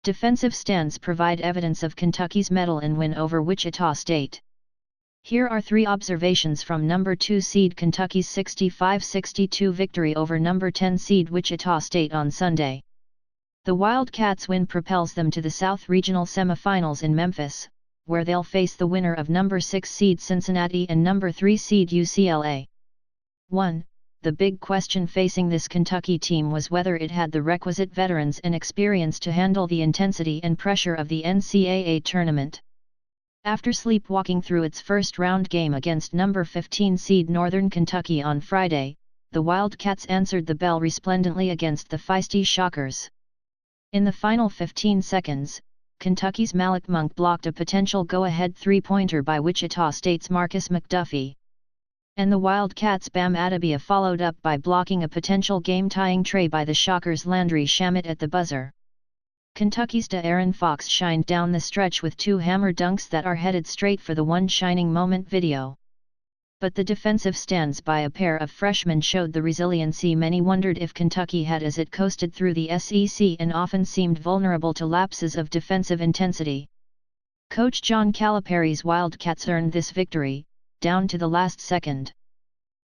defensive stands provide evidence of Kentucky's mettle and win over Wichita State. Here are 3 observations from number 2 seed Kentucky's 65-62 victory over number 10 seed Wichita State on Sunday. The Wildcats' win propels them to the South Regional semifinals in Memphis, where they'll face the winner of number 6 seed Cincinnati and number 3 seed UCLA. 1. The big question facing this Kentucky team was whether it had the requisite veterans and experience to handle the intensity and pressure of the NCAA tournament. After sleepwalking through its first-round game against number 15 seed Northern Kentucky on Friday, the Wildcats answered the bell resplendently against the feisty Shockers. In the final 15 seconds, Kentucky's Malik Monk blocked a potential go-ahead three-pointer by Wichita State's Marcus McDuffie. And the Wildcats' Bam Adebayo followed up by blocking a potential game-tying tray by the Shockers' Landry Shamet at the buzzer. Kentucky's De'Aaron Fox shined down the stretch with 2 hammer dunks that are headed straight for the One Shining Moment video. But the defensive stands by a pair of freshmen showed the resiliency many wondered if Kentucky had as it coasted through the SEC and often seemed vulnerable to lapses of defensive intensity. Coach John Calipari's Wildcats earned this victory, down to the last second.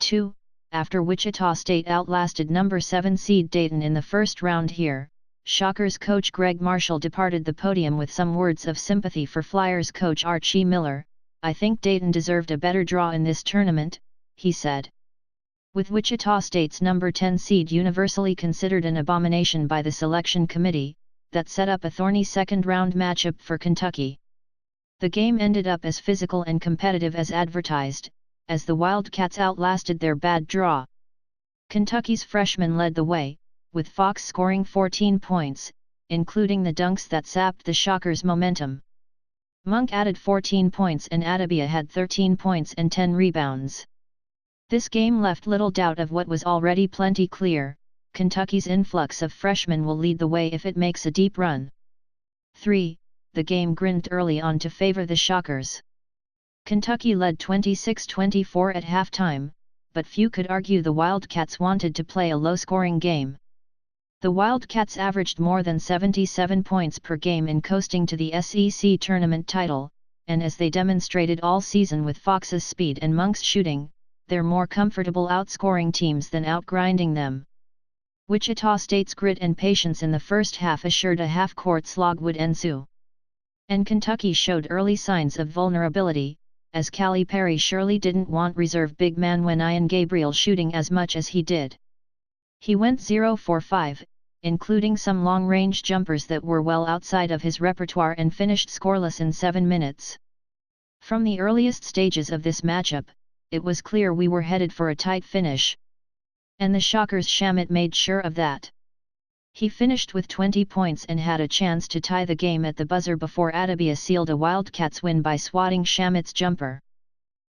2. After Wichita State outlasted number 7 seed Dayton in the first round here, Shockers coach Greg Marshall departed the podium with some words of sympathy for Flyers coach Archie Miller. "I think Dayton deserved a better draw in this tournament," he said. With Wichita State's number 10 seed universally considered an abomination by the selection committee, that set up a thorny second-round matchup for Kentucky. The game ended up as physical and competitive as advertised, as the Wildcats outlasted their bad draw. Kentucky's freshmen led the way, with Fox scoring 14 points, including the dunks that sapped the Shockers' momentum. Monk added 14 points and Adebayo had 13 points and 10 rebounds. This game left little doubt of what was already plenty clear: Kentucky's influx of freshmen will lead the way if it makes a deep run. 3. The game grinned early on to favor the Shockers. Kentucky led 26-24 at halftime, but few could argue the Wildcats wanted to play a low-scoring game. The Wildcats averaged more than 77 points per game in coasting to the SEC tournament title, and as they demonstrated all season with Fox's speed and Monk's shooting, they're more comfortable outscoring teams than outgrinding them. Wichita State's grit and patience in the first half assured a half-court slog would ensue. And Kentucky showed early signs of vulnerability, as Calipari surely didn't want reserve big man Wenyan Gabriel shooting as much as he did. He went 0 for 5, including some long-range jumpers that were well outside of his repertoire, and finished scoreless in 7 minutes. From the earliest stages of this matchup, it was clear we were headed for a tight finish. And the Shockers' Shamet made sure of that. He finished with 20 points and had a chance to tie the game at the buzzer before Adebayo sealed a Wildcats win by swatting Shamet's jumper.